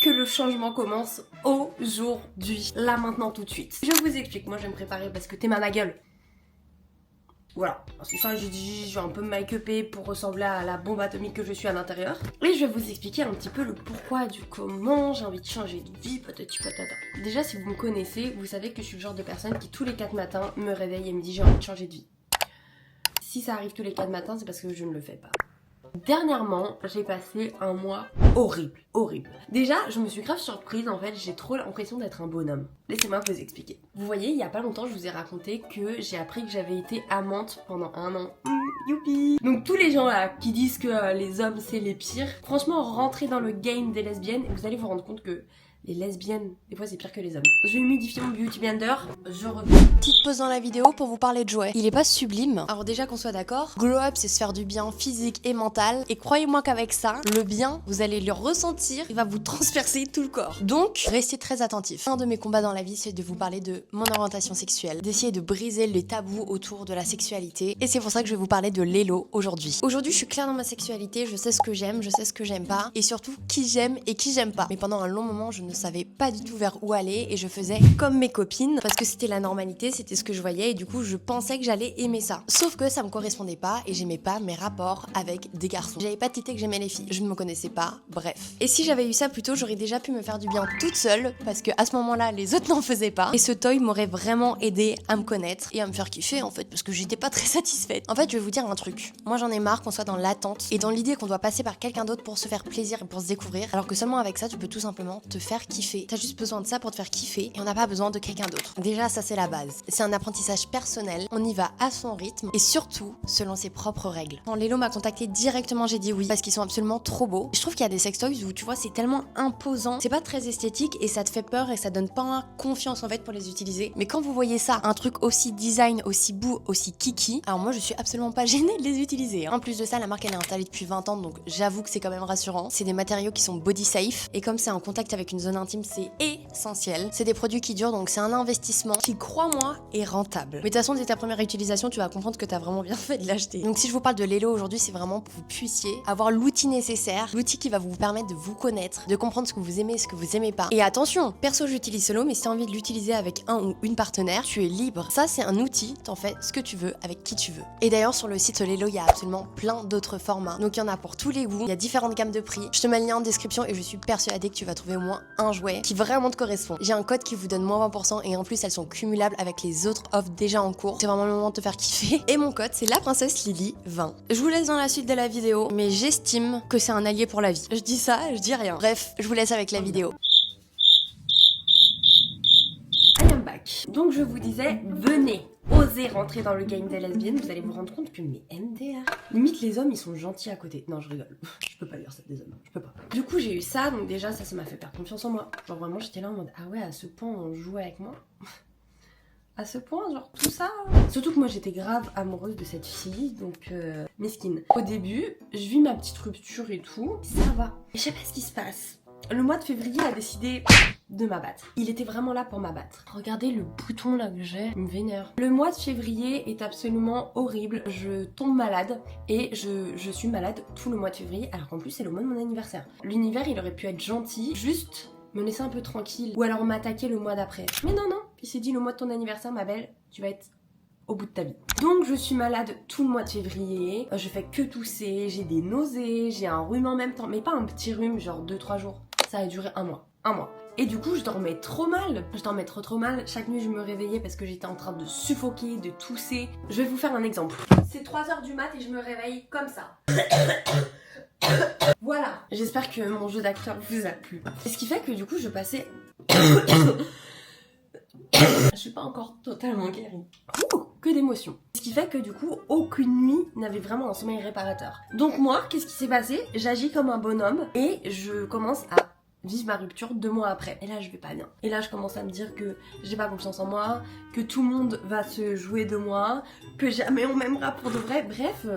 que le changement commence aujourd'hui, là maintenant tout de suite. Je vous explique, moi je vais me préparer parce que t'es ma gueule. Voilà, c'est ça, j'ai dit, je vais un peu me make-upper pour ressembler à la bombe atomique que je suis à l'intérieur. Et je vais vous expliquer un petit peu le pourquoi du comment j'ai envie de changer de vie, patati patata. Déjà, si vous me connaissez, vous savez que je suis le genre de personne qui tous les 4 matins me réveille et me dit j'ai envie de changer de vie. Si ça arrive tous les 4 matins, c'est parce que je ne le fais pas. Dernièrement, j'ai passé un mois horrible. Déjà, je me suis grave surprise, en fait, j'ai trop l'impression d'être un bonhomme. Laissez-moi vous expliquer. Vous voyez, il y a pas longtemps, je vous ai raconté que j'ai appris que j'avais été amante pendant 1 an. Youpi! Donc tous les gens là qui disent que les hommes c'est les pires, franchement, rentrez dans le game des lesbiennes et vous allez vous rendre compte que les lesbiennes, des fois c'est pire que les hommes. Je vais humidifier mon beauty blender, je reviens. Petite pause dans la vidéo pour vous parler de Joey. Il est pas sublime. Alors déjà qu'on soit d'accord, glow up c'est se faire du bien physique et mental. Et croyez-moi qu'avec ça, le bien, vous allez le ressentir, il va vous transpercer tout le corps. Donc, restez très attentifs. Un de mes combats dans la vie, c'est de vous parler de mon orientation sexuelle, d'essayer de briser les tabous autour de la sexualité. Et c'est pour ça que je vais vous parler de l'élo aujourd'hui. Aujourd'hui, je suis claire dans ma sexualité, je sais ce que j'aime, je sais ce que j'aime pas. Et surtout, qui j'aime et qui j'aime pas. Mais pendant un long moment, je ne savais pas du tout vers où aller et je faisais comme mes copines parce que c'était la normalité, c'était ce que je voyais et du coup je pensais que j'allais aimer ça. Sauf que ça me correspondait pas et j'aimais pas mes rapports avec des garçons. J'avais pas tité que j'aimais les filles, je ne me connaissais pas, bref. Et si j'avais eu ça plus tôt, j'aurais déjà pu me faire du bien toute seule parce que à ce moment-là les autres n'en faisaient pas et ce toy m'aurait vraiment aidé à me connaître et à me faire kiffer en fait parce que j'étais pas très satisfaite. En fait je vais vous dire un truc, moi j'en ai marre qu'on soit dans l'attente et dans l'idée qu'on doit passer par quelqu'un d'autre pour se faire plaisir et pour se découvrir alors que seulement avec ça tu peux tout simplement te faire kiffer. T'as juste besoin de ça pour te faire kiffer et on n'a pas besoin de quelqu'un d'autre. Déjà ça c'est la base. C'est un apprentissage personnel, on y va à son rythme et surtout selon ses propres règles. Quand Lélo m'a contacté directement j'ai dit oui parce qu'ils sont absolument trop beaux. Je trouve qu'il y a des sextoys où tu vois c'est tellement imposant, c'est pas très esthétique et ça te fait peur et ça donne pas confiance en fait pour les utiliser. Mais quand vous voyez ça, un truc aussi design, aussi beau, aussi kiki, alors moi je suis absolument pas gênée de les utiliser. En plus de ça la marque elle est installée depuis 20 ans donc j'avoue que c'est quand même rassurant. C'est des matériaux qui sont body safe et comme c'est en contact avec une zone intime c'est essentiel. C'est des produits qui durent donc c'est un investissement qui crois-moi est rentable. Mais de toute façon dès ta première utilisation tu vas comprendre que t'as vraiment bien fait de l'acheter. Donc si je vous parle de l'élo aujourd'hui c'est vraiment pour que vous puissiez avoir l'outil nécessaire, l'outil qui va vous permettre de vous connaître, de comprendre ce que vous aimez et ce que vous aimez pas. Et attention, perso j'utilise solo mais si t'as envie de l'utiliser avec un ou une partenaire, tu es libre. Ça c'est un outil, t'en fais ce que tu veux avec qui tu veux. Et d'ailleurs sur le site l'élo il y a absolument plein d'autres formats. Donc il y en a pour tous les goûts, il y a différentes gammes de prix. Je te mets le lien en description et je suis persuadée que tu vas trouver au moins un jouet qui vraiment te correspond. J'ai un code qui vous donne moins 20% et en plus elles sont cumulables avec les autres offres déjà en cours. C'est vraiment le moment de te faire kiffer. Et mon code c'est la princesse Lily 20. Je vous laisse dans la suite de la vidéo, mais j'estime que c'est un allié pour la vie. Je dis ça, je dis rien. Bref, je vous laisse avec la vidéo. I am back. Donc je vous disais, venez, osez rentrer dans le game des lesbiennes, vous allez vous rendre compte que mes MDR, limite les hommes ils sont gentils à côté. Non je rigole, je peux pas dire ça des hommes, je peux pas. Du coup j'ai eu ça, donc déjà ça m'a fait perdre confiance en moi. Genre vraiment j'étais là en mode, ah ouais à ce point on joue avec moi. À ce point, genre tout ça. Surtout que moi j'étais grave amoureuse de cette fille, donc mesquine. Au début, je vis ma petite rupture et tout, ça va. Je sais pas ce qui se passe. Le mois de février a décidé de m'abattre. Il était vraiment là pour m'abattre. Regardez le bouton là que j'ai, il me vénère. Le mois de février est absolument horrible. Je tombe malade et je suis malade tout le mois de février, alors qu'en plus c'est le mois de mon anniversaire. L'univers il aurait pu être gentil, juste me laisser un peu tranquille ou alors m'attaquer le mois d'après. Mais non, il s'est dit le mois de ton anniversaire ma belle, tu vas être au bout de ta vie. Donc je suis malade tout le mois de février, je fais que tousser, j'ai des nausées, j'ai un rhume en même temps, mais pas un petit rhume genre 2-3 jours. Ça a duré un mois. Et du coup je dormais trop mal, trop mal. Chaque nuit je me réveillais parce que j'étais en train de suffoquer, de tousser. Je vais vous faire un exemple. C'est 3h du mat et je me réveille comme ça. Voilà, j'espère que mon jeu d'acteur vous a plu. Et ce qui fait que du coup je passais... Je suis pas encore totalement guérie. Que d'émotions. Ce qui fait que du coup aucune nuit n'avait vraiment un sommeil réparateur. Donc moi, qu'est-ce qui s'est passé? J'agis comme un bonhomme et je commence à vivre ma rupture 2 mois après. Et là je vais pas bien. Et là je commence à me dire que j'ai pas confiance en moi, que tout le monde va se jouer de moi, que jamais on m'aimera pour de vrai. Bref,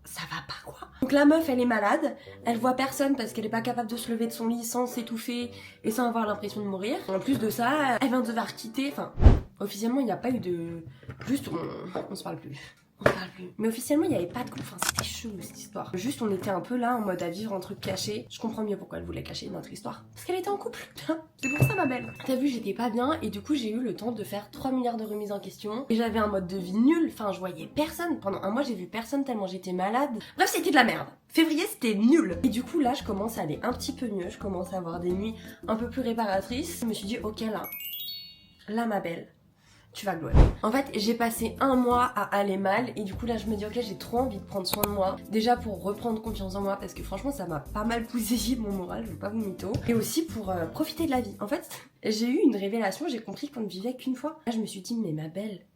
ça va pas quoi. Donc la meuf elle est malade, elle voit personne parce qu'elle est pas capable de se lever de son lit sans s'étouffer et sans avoir l'impression de mourir. En plus de ça, elle vient de devoir quitter, enfin officiellement il n'y a pas eu de... Juste on se parle plus. On parle plus. Mais officiellement, il n'y avait pas de couple. Enfin, c'était chelou cette histoire. Juste, on était un peu là en mode à vivre un truc caché. Je comprends mieux pourquoi elle voulait cacher notre histoire. Parce qu'elle était en couple. C'est pour ça, ma belle. T'as vu, j'étais pas bien et du coup, j'ai eu le temps de faire 3 milliards de remises en question. Et j'avais un mode de vie nul. Enfin, je voyais personne. Pendant un mois, j'ai vu personne tellement j'étais malade. Bref, c'était de la merde. Février, c'était nul. Et du coup, là, je commence à aller un petit peu mieux. Je commence à avoir des nuits un peu plus réparatrices. Je me suis dit, ok, là, ma belle. Tu vas glower. En fait, j'ai passé un mois à aller mal et du coup là je me dis ok, j'ai trop envie de prendre soin de moi. Déjà pour reprendre confiance en moi parce que franchement ça m'a pas mal poussé mon moral, je vais pas vous mytho. Et aussi pour profiter de la vie. En fait, j'ai eu une révélation, j'ai compris qu'on ne vivait qu'une fois. Là je me suis dit mais ma belle,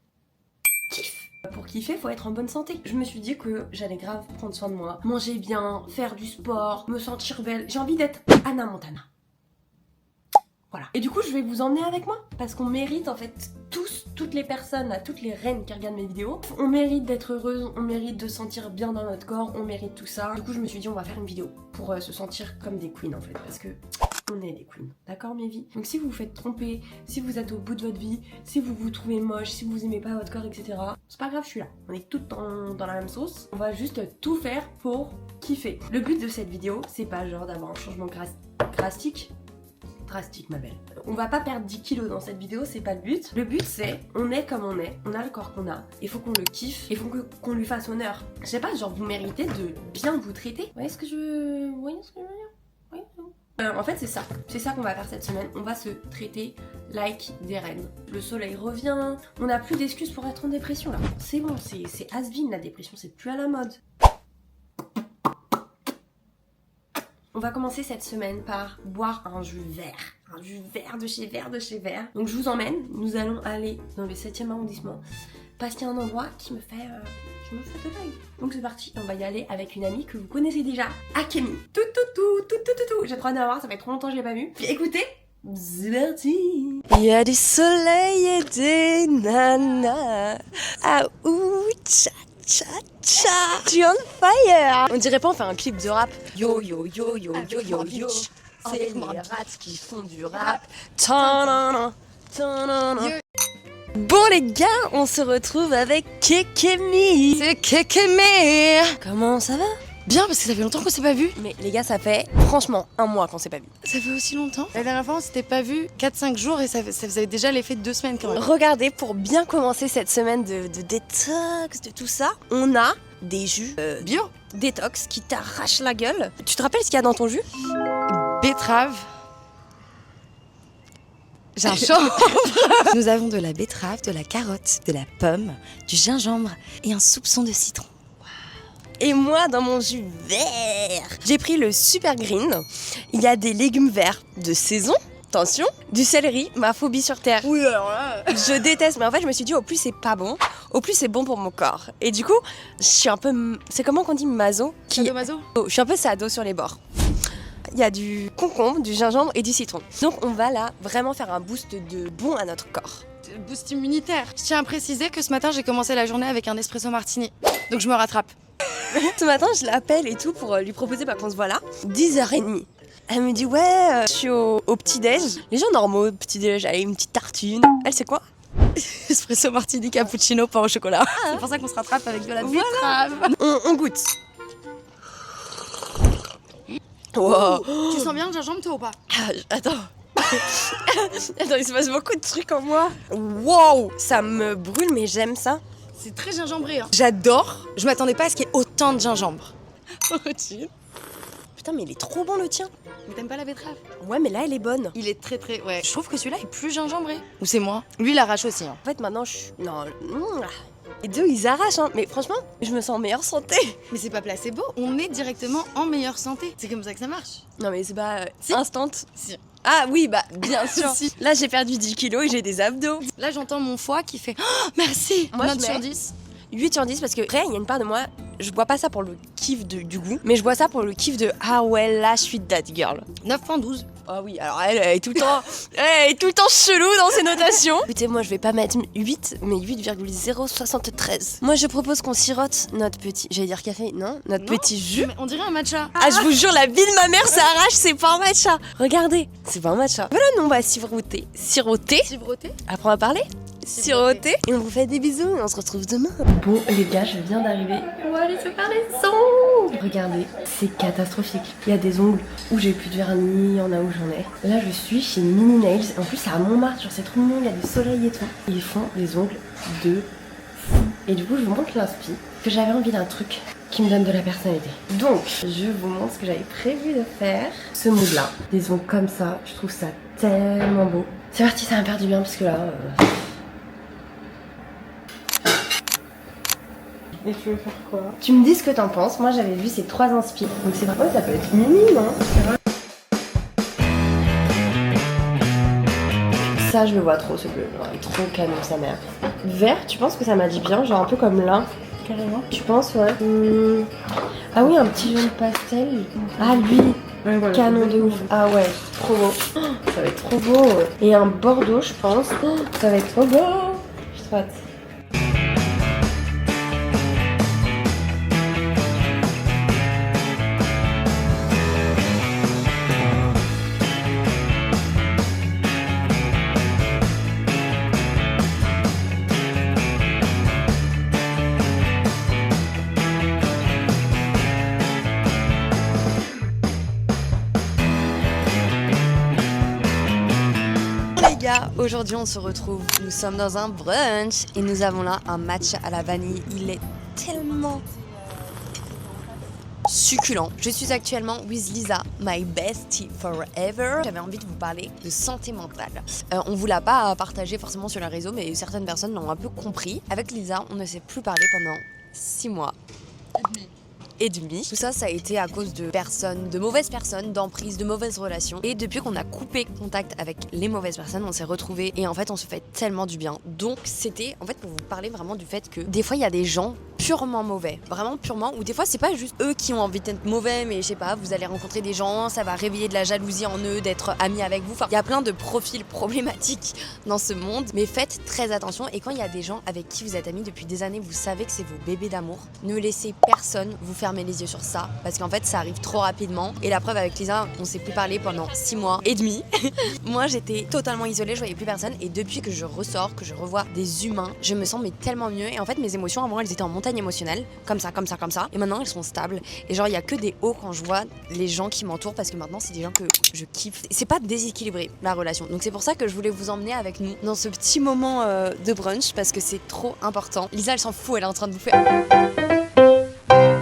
kiffe. Pour kiffer, faut être en bonne santé. Je me suis dit que j'allais grave prendre soin de moi, manger bien, faire du sport, me sentir belle. J'ai envie d'être Hannah Montana. Voilà. Et du coup, je vais vous emmener avec moi parce qu'on mérite en fait toutes les personnes, là, toutes les reines qui regardent mes vidéos, on mérite d'être heureuse, on mérite de se sentir bien dans notre corps, on mérite tout ça. Du coup, je me suis dit on va faire une vidéo pour se sentir comme des queens en fait parce que on est des queens, d'accord mes vies? Donc si vous vous faites tromper, si vous êtes au bout de votre vie, si vous vous trouvez moche, si vous aimez pas votre corps, etc. C'est pas grave, je suis là. On est toutes dans la même sauce. On va juste tout faire pour kiffer. Le but de cette vidéo, c'est pas genre d'avoir un changement drastique, ma belle. On va pas perdre 10 kilos dans cette vidéo, c'est pas le but. Le but c'est, on est comme on est, on a le corps qu'on a, il faut qu'on le kiffe, il faut qu'on lui fasse honneur. Je sais pas, genre vous méritez de bien vous traiter. Vous voyez ce que je veux dire? Oui. En fait c'est ça qu'on va faire cette semaine. On va se traiter like des reines. Le soleil revient, on n'a plus d'excuses pour être en dépression là. C'est bon, c'est has-been la dépression, c'est plus à la mode. On va commencer cette semaine par boire un jus vert. Un jus vert de chez Vert. Donc je vous emmène, nous allons aller dans le 7e arrondissement parce qu'il y a un endroit qui me fait de l'œil. Donc c'est parti, on va y aller avec une amie que vous connaissez déjà, Akemi. Tout. J'ai trop hâte d'avoir, ça fait trop longtemps que je l'ai pas vue. Puis écoutez, c'est parti. Il y a du soleil et des nanas. Ah ouh, tcha. Tu es on fire. On dirait pas on fait un clip de rap. Yo. C'est les rats qui font du rap. Bon les gars, on se retrouve avec Kekemi. C'est Kekemi. Comment ça va? Bien, parce que ça fait longtemps qu'on s'est pas vu. Mais les gars, ça fait franchement un mois qu'on s'est pas vu. Ça fait aussi longtemps? La dernière fois, on s'était pas vu 4-5 jours et ça faisait déjà l'effet de 2 semaines quand même. Regardez, pour bien commencer cette semaine de détox, de tout ça, on a des jus bio détox qui t'arrachent la gueule. Tu te rappelles ce qu'il y a dans ton jus? Betterave. Gingembre. Nous avons de la betterave, de la carotte, de la pomme, du gingembre et un soupçon de citron. Et moi, dans mon jus vert, j'ai pris le Super Green. Il y a des légumes verts de saison, attention, du céleri, ma phobie sur terre. Oui, alors là... Je déteste, mais en fait, je me suis dit, au plus c'est pas bon, au plus c'est bon pour mon corps. Et du coup, je suis un peu... C'est comment qu'on dit maso? Sadomaso. Je suis un peu sado sur les bords. Il y a du concombre, du gingembre et du citron. Donc on va là vraiment faire un boost de bon à notre corps. Boost immunitaire. Je tiens à préciser que ce matin, j'ai commencé la journée avec un espresso martini. Donc je me rattrape. Ce matin, je l'appelle et tout pour lui proposer qu'on se voit là. 10h30. Elle me dit ouais, je suis au petit-déj. Les gens normaux, petit-déj, allez, une petite tartine. Elle, c'est quoi? Espresso martini, cappuccino, pain au chocolat. C'est pour ça qu'on se rattrape avec de la betterave. On goûte. Wow. Tu sens bien le gingembre, toi, ou pas? Attends. Attends, il se passe beaucoup de trucs en moi. Wow, ça me brûle, mais j'aime ça. C'est très gingembré, hein. J'adore. Je m'attendais pas à ce qu'il y ait autant de gingembre. Putain, mais il est trop bon le tien. Mais t'aimes pas la betterave? Ouais, mais là, elle est bonne. Il est très, ouais. Je trouve que celui-là est plus gingembré. Ou c'est moi? Lui, il arrache aussi, hein. En fait, maintenant, Non. Les deux, ils arrachent, hein. Mais franchement, je me sens en meilleure santé. Mais c'est pas placebo, on est directement en meilleure santé. C'est comme ça que ça marche. Non, mais c'est pas Si. instant. Si. Ah oui, bah bien sûr. Si. Là, j'ai perdu 10 kilos et j'ai des abdos. Là, j'entends mon foie qui fait oh, merci. Moi, Note je sur mets 10. 8 sur 10 parce que après, il y a une part de moi, je bois pas ça pour le kiff du goût, mais je bois ça pour le kiff de ah ouais, là, je suis that girl. 9.12. Ah oui, alors elle est tout le temps, chelou dans ses notations. Écoutez, moi je vais pas mettre 8, mais 8,073. Moi je propose qu'on sirote notre petit, j'allais dire café, non, notre petit jus. Mais on dirait un matcha. Ah, je vous jure, la vie de ma mère, ça arrache, c'est pas un matcha. Regardez, c'est pas un matcha. Voilà, nous on va siroter. Sibroté. Apprends à parler. siroter. Et on vous fait des bisous et on se retrouve demain. Bon les gars, je viens d'arriver. On va aller se faire les ongles. Regardez, c'est catastrophique. Il y a des ongles où j'ai plus de vernis, il y en a où j'en ai. Là je suis chez Mini Nails. En plus c'est à Montmartre, genre c'est trop mignon, il y a du soleil et tout. Ils font des ongles de fou. Et du coup je vous montre l'inspi. Que j'avais envie d'un truc qui me donne de la personnalité. Donc je vous montre ce que j'avais prévu de faire. Ce mood là, des ongles comme ça, je trouve ça tellement beau. C'est parti, ça va me faire du bien parce que là... Et tu veux faire quoi? Tu me dis ce que t'en penses. Moi j'avais vu ces 3 inspi. Donc c'est vrai, ça peut être mini, non? Ça je le vois trop ce bleu. Genre, il est trop canon sa mère. Vert, tu penses que ça m'a dit bien? Genre un peu comme là. Carrément. Tu penses, ouais. Ah oui, un petit jaune pastel. Ah lui. Ouais, voilà, canon de ouf. Ah ouais, trop beau. Oh, ça va être trop beau. Et un bordeaux, je pense. Oh, ça va être trop beau. Je suis trop hâte. Aujourd'hui on se retrouve, nous sommes dans un brunch et nous avons là un matcha à la vanille. Il est tellement succulent. Je suis actuellement with Lisa, my bestie forever. J'avais envie de vous parler de santé mentale. On vous l'a pas partagé forcément sur les réseaux, mais certaines personnes l'ont un peu compris. Avec Lisa, on ne s'est plus parlé pendant 6 mois. Et demi. Tout ça, ça a été à cause de personnes, de mauvaises personnes, d'emprise, de mauvaises relations. Et depuis qu'on a coupé contact avec les mauvaises personnes, on s'est retrouvés et en fait, on se fait tellement du bien. Donc, c'était en fait pour vous parler vraiment du fait que des fois, il y a des gens purement mauvais, vraiment purement, ou des fois, c'est pas juste eux qui ont envie d'être mauvais, mais je sais pas, vous allez rencontrer des gens, ça va réveiller de la jalousie en eux, d'être amis avec vous. Enfin, il y a plein de profils problématiques dans ce monde, mais faites très attention. Et quand il y a des gens avec qui vous êtes amis depuis des années, vous savez que c'est vos bébés d'amour, ne laissez personne vous fermer les yeux sur ça, parce qu'en fait ça arrive trop rapidement. Et la preuve, avec Lisa, on s'est plus parlé pendant 6 mois et demi. Moi j'étais totalement isolée, je voyais plus personne, et depuis que je ressors, que je revois des humains, je me sens mais tellement mieux. Et en fait mes émotions avant, elles étaient en montagne émotionnelle, comme ça, et maintenant elles sont stables. Et genre il y a que des hauts quand je vois les gens qui m'entourent, parce que maintenant c'est des gens que je kiffe. C'est pas déséquilibré la relation, donc c'est pour ça que je voulais vous emmener avec nous dans ce petit moment de brunch, parce que c'est trop important. Lisa elle s'en fout, elle est en train de bouffer.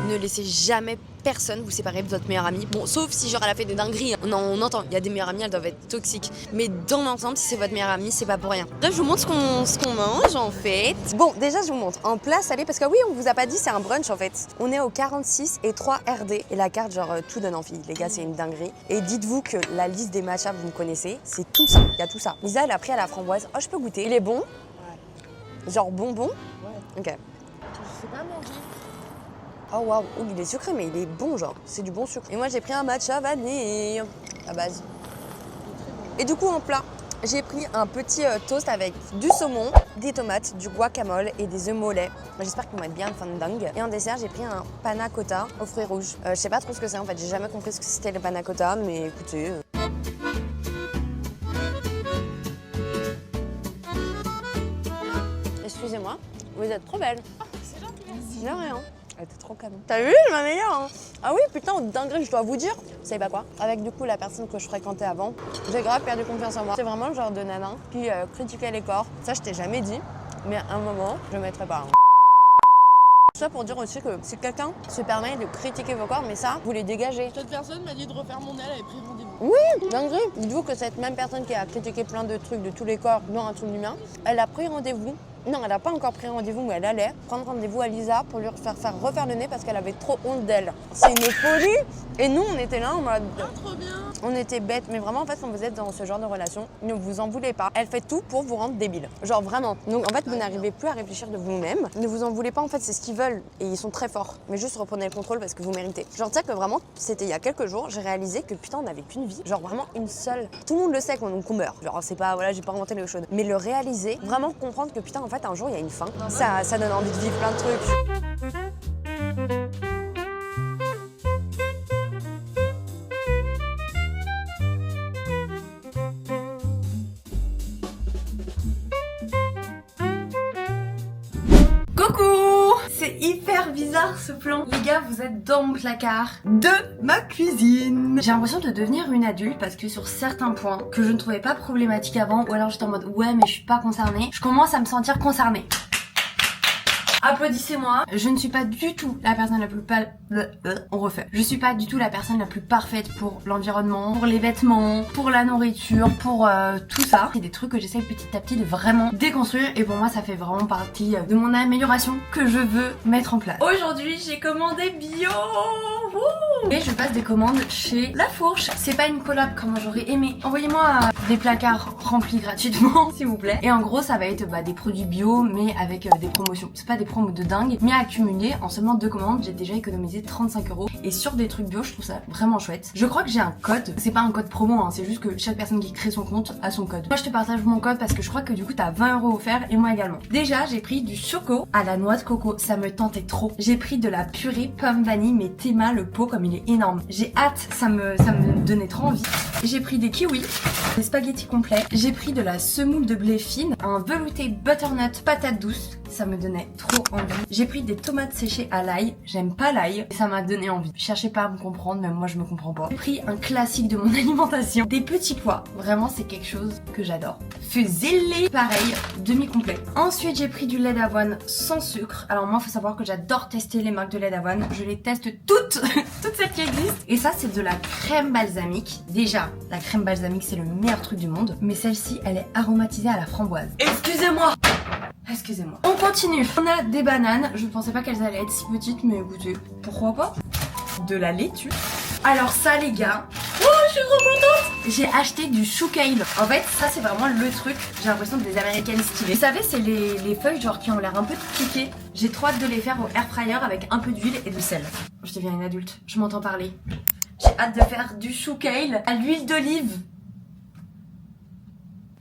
Ne laissez jamais personne vous séparer de votre meilleure amie. Bon, sauf si genre elle a fait des dingueries. On entend, il y a des meilleures amies, elles doivent être toxiques. Mais dans l'ensemble, si c'est votre meilleure amie, c'est pas pour rien. Là, je vous montre ce qu'on mange en fait. Bon, déjà, je vous montre en plat salé, parce que oui, on vous a pas dit, c'est un brunch en fait. On est au 46 et 3 RD. Et la carte, genre, tout donne envie. Les gars, c'est une dinguerie. Et dites-vous que la liste des matchas, vous me connaissez, c'est tout ça. Il y a tout ça. Lisa, elle a pris à la framboise. Oh, je peux goûter. Il est bon? Ouais. Genre bonbon? Ouais. Ok. Je sais pas manger. Oh waouh, oh, il est sucré mais il est bon, genre, c'est du bon sucre. Et moi j'ai pris un matcha vanille à base. Et du coup en plat, j'ai pris un petit toast avec du saumon, des tomates, du guacamole et des œufs mollets. J'espère qu'ils vont être bien fandang. Et en dessert, j'ai pris un panna cotta aux fruits rouges. Je sais pas trop ce que c'est en fait, j'ai jamais compris ce que c'était le panna cotta, mais écoutez... Excusez-moi, vous êtes trop belle. Oh, c'est gentil, merci. De rien. Elle était trop canon. T'as vu, ma meilleure hein. Ah oui, putain, dinguerie, je dois vous dire. Vous savez pas quoi? Avec du coup la personne que je fréquentais avant, j'ai grave perdu confiance en moi. C'est vraiment le genre de nana qui critiquait les corps. Ça, je t'ai jamais dit, mais à un moment, je le mettrai pas. Hein. Ça pour dire aussi que si quelqu'un se permet de critiquer vos corps, mais ça, vous les dégagez. Cette personne m'a dit de refaire mon aile, elle avait pris rendez-vous. Oui, dinguerie. Dites-vous que cette même personne qui a critiqué plein de trucs de tous les corps, dont un truc humain, elle a pris rendez-vous. Non, elle n'a pas encore pris rendez-vous, mais elle allait prendre rendez-vous à Lisa pour lui faire refaire le nez parce qu'elle avait trop honte d'elle. C'est une folie. Et nous, on était là en mode... Ah, trop bien. On était bêtes, mais vraiment, en fait, quand vous êtes dans ce genre de relation, ne vous en voulez pas. Elle fait tout pour vous rendre débile. Genre vraiment. Donc, en fait, vous n'arrivez plus à réfléchir de vous-même. Ne vous en voulez pas, en fait, c'est ce qu'ils veulent. Et ils sont très forts. Mais juste reprenez le contrôle parce que vous méritez. Genre, tu sais que vraiment, c'était il y a quelques jours, j'ai réalisé que putain, on n'avait qu'une vie. Genre vraiment une seule. Tout le monde le sait qu'on meurt. Genre, c'est pas, voilà, j'ai pas inventé l'eau chaude. Mais le réaliser, vraiment comprendre que putain, en fait, un jour, il y a une fin. Ça donne envie de vivre plein de trucs. hyper bizarre ce plan. Les gars, vous êtes dans mon placard de ma cuisine. J'ai l'impression de devenir une adulte parce que sur certains points que je ne trouvais pas problématiques avant, ou alors j'étais en mode ouais mais je suis pas concernée, je commence à me sentir concernée. Applaudissez-moi. Je ne suis pas du tout la personne la plus on refait. Je suis pas du tout la personne la plus parfaite pour l'environnement, pour les vêtements, pour la nourriture, pour tout ça. C'est des trucs que j'essaie petit à petit de vraiment déconstruire et pour moi ça fait vraiment partie de mon amélioration que je veux mettre en place. Aujourd'hui j'ai commandé bio. Et je passe des commandes chez La Fourche. C'est pas une collab comme j'aurais aimé. Envoyez-moi des placards remplis gratuitement s'il vous plaît. Et en gros ça va être des produits bio mais avec des promotions. C'est pas des promos de dingue mais accumulés en seulement 2 commandes j'ai déjà économisé 35 € et sur des trucs bio je trouve ça vraiment chouette. Je crois que j'ai un code, c'est pas un code promo hein, c'est juste que chaque personne qui crée son compte a son code. Moi je te partage mon code parce que je crois que du coup t'as 20 € offerts et moi également. Déjà j'ai pris du choco à la noix de coco, ça me tentait trop. J'ai pris de la purée pomme vanille mais Théma le pot comme il est énorme. J'ai hâte, ça me donnait trop envie. J'ai pris des kiwis, des spaghettis complets, j'ai pris de la semoule de blé fine, un velouté butternut patate douce, ça me donnait trop envie. J'ai pris des tomates séchées à l'ail, j'aime pas l'ail, et ça m'a donné envie. Cherchez pas à me comprendre, même moi je me comprends pas. J'ai pris un classique de mon alimentation, des petits pois, vraiment c'est quelque chose que j'adore. Faisez-les pareil, demi-complet. Ensuite j'ai pris du lait d'avoine sans sucre. Alors moi faut savoir que j'adore tester les marques de lait d'avoine, je les teste toutes, toutes celles qui existent. Et ça c'est de la crème balsamique. Déjà, la crème balsamique c'est le meilleur truc du monde, mais celle-ci elle est aromatisée à la framboise. Excusez-moi. Excusez-moi. On continue. On a des bananes. Je pensais pas qu'elles allaient être si petites, mais écoutez, pourquoi pas. De la laitue. Alors ça les gars, oh je suis trop contente. J'ai acheté du chou kale. En fait ça c'est vraiment le truc. J'ai l'impression des américaines stylées. Vous savez c'est les feuilles genre qui ont l'air un peu piquées. J'ai trop hâte de les faire au air fryer avec un peu d'huile et de sel. Je deviens une adulte, je m'entends parler. J'ai hâte de faire du chou kale à l'huile d'olive.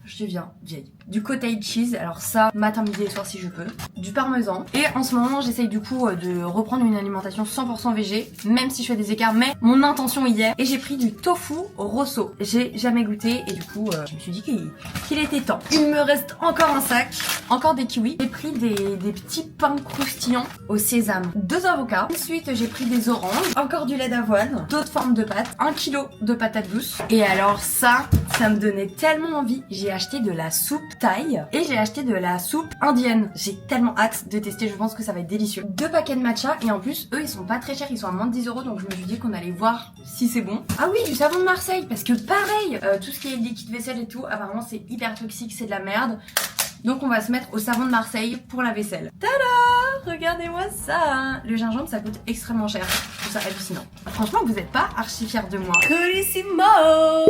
Je deviens vieille. Du cottage cheese, alors ça, matin, midi et soir si je peux. Du parmesan. Et en ce moment, j'essaye du coup de reprendre une alimentation 100% végé, même si je fais des écarts, mais mon intention y est. Et j'ai pris du tofu rosso. J'ai jamais goûté et du coup, je me suis dit qu'il était temps. Il me reste encore un sac, encore des kiwis. J'ai pris des petits pains croustillants au sésame, 2 avocats. Ensuite, j'ai pris des oranges, encore du lait d'avoine, d'autres formes de pâtes, 1 kg de patates douces. Et alors ça me donnait tellement envie. J'ai acheté de la soupe thaï et j'ai acheté de la soupe indienne. J'ai tellement hâte de tester, je pense que ça va être délicieux. 2 paquets de matcha et en plus eux ils sont pas très chers, ils sont à moins de 10 € donc je me suis dit qu'on allait voir si c'est bon. Ah oui, du savon de Marseille parce que pareil, tout ce qui est liquide vaisselle et tout, apparemment c'est hyper toxique, c'est de la merde. Donc on va se mettre au savon de Marseille pour la vaisselle. Tada! Regardez-moi ça! Le gingembre ça coûte extrêmement cher. Je trouve ça hallucinant. Franchement vous êtes pas archi fiers de moi. Colissimo!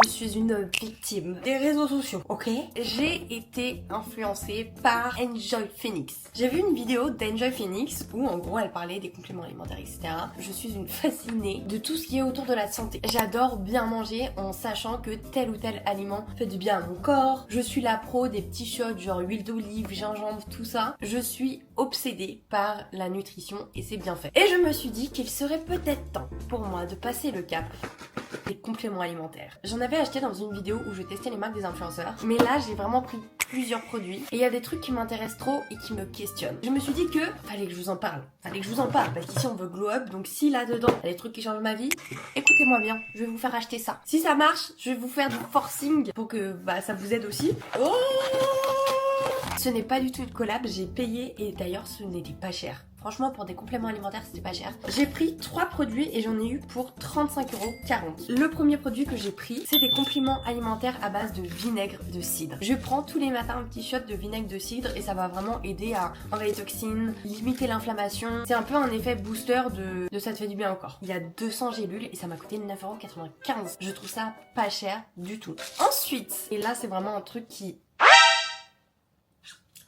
Je suis une victime des réseaux sociaux, ok? J'ai été influencée par Enjoy Phoenix. J'ai vu une vidéo d'Enjoy Phoenix où en gros elle parlait des compléments alimentaires etc. Je suis une fascinée de tout ce qui est autour de la santé. J'adore bien manger en sachant que tel ou tel aliment fait du bien à mon corps. Je suis la pro des petits shots genre huile d'olive, gingembre, tout ça. Je suis obsédée par la nutrition et c'est bien fait. Et je me suis dit qu'il serait peut-être temps pour moi de passer le cap des compléments alimentaires. J'en avais acheté dans une vidéo où je testais les marques des influenceurs, mais là j'ai vraiment pris plusieurs produits et il y a des trucs qui m'intéressent trop et qui me questionnent. Je me suis dit que fallait que je vous en parle. Parce qu'ici on veut glow up, donc si là-dedans il y a des trucs qui changent ma vie, écoutez-moi bien, je vais vous faire acheter ça. Si ça marche, je vais vous faire du forcing pour que ça vous aide aussi. Oh! Ce n'est pas du tout une collab, j'ai payé et d'ailleurs ce n'était pas cher. Franchement pour des compléments alimentaires c'était pas cher. J'ai pris 3 produits et j'en ai eu pour 35,40 €. Le premier produit que j'ai pris c'est des compléments alimentaires à base de vinaigre de cidre. Je prends tous les matins un petit shot de vinaigre de cidre et ça va vraiment aider à enlever les toxines, limiter l'inflammation. C'est un peu un effet booster de ça te fait du bien au corps. Il y a 200 gélules et ça m'a coûté 9,95 €. Je trouve ça pas cher du tout. Ensuite, et là c'est vraiment un truc qui...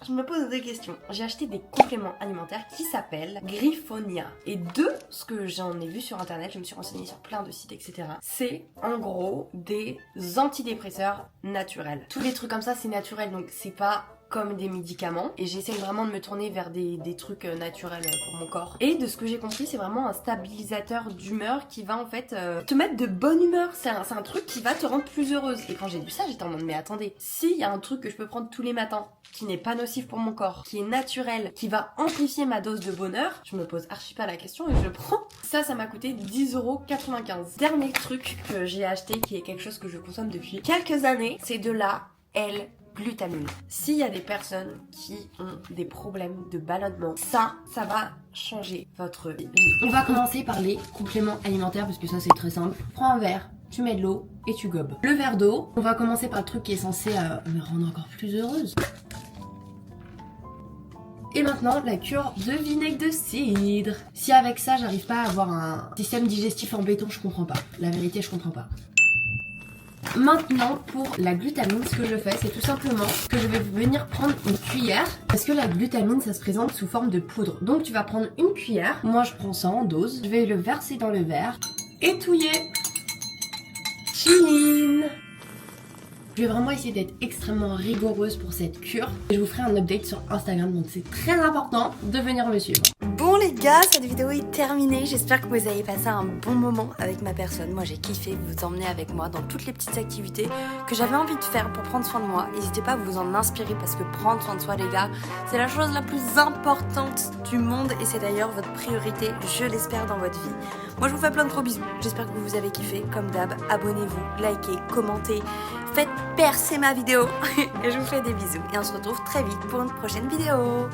Je me pose des questions. J'ai acheté des compléments alimentaires qui s'appellent Griffonia. Et de ce que j'en ai vu sur internet, je me suis renseignée sur plein de sites, etc. C'est en gros des antidépresseurs naturels. Tous les trucs comme ça, c'est naturel, donc c'est pas comme des médicaments et j'essaie vraiment de me tourner vers des trucs naturels pour mon corps. Et de ce que j'ai compris, c'est vraiment un stabilisateur d'humeur qui va en fait te mettre de bonne humeur. C'est un truc qui va te rendre plus heureuse. Et quand j'ai lu ça, j'étais en mode mais attendez, s'il y a un truc que je peux prendre tous les matins, qui n'est pas nocif pour mon corps, qui est naturel, qui va amplifier ma dose de bonheur, je me pose archi pas la question et je le prends. Ça m'a coûté 10,95 €. Dernier truc que j'ai acheté qui est quelque chose que je consomme depuis quelques années, c'est de la L-glutamine. S'il y a des personnes qui ont des problèmes de ballonnement, ça va changer votre vie. On va commencer par les compléments alimentaires parce que ça c'est très simple. Prends un verre, tu mets de l'eau et tu gobes. Le verre d'eau, on va commencer par le truc qui est censé me rendre encore plus heureuse. Et maintenant, la cure de vinaigre de cidre. Si avec ça, j'arrive pas à avoir un système digestif en béton, je comprends pas. La vérité, je comprends pas. Maintenant, pour la glutamine, ce que je fais, c'est tout simplement que je vais venir prendre une cuillère. Parce que la glutamine, ça se présente sous forme de poudre. Donc, tu vas prendre une cuillère. Moi, je prends ça en dose. Je vais le verser dans le verre. Étouiller. Chine. Je vais vraiment essayer d'être extrêmement rigoureuse pour cette cure. Et je vous ferai un update sur Instagram, donc c'est très important de venir me suivre. Bon les gars, cette vidéo est terminée. J'espère que vous avez passé un bon moment avec ma personne. Moi j'ai kiffé vous emmener avec moi dans toutes les petites activités que j'avais envie de faire pour prendre soin de moi. N'hésitez pas à vous en inspirer parce que prendre soin de soi les gars, c'est la chose la plus importante du monde et c'est d'ailleurs votre priorité, je l'espère, dans votre vie. Moi je vous fais plein de gros bisous. J'espère que vous avez kiffé. Comme d'hab, abonnez-vous, likez, commentez, faites percer ma vidéo et je vous fais des bisous et on se retrouve très vite pour une prochaine vidéo.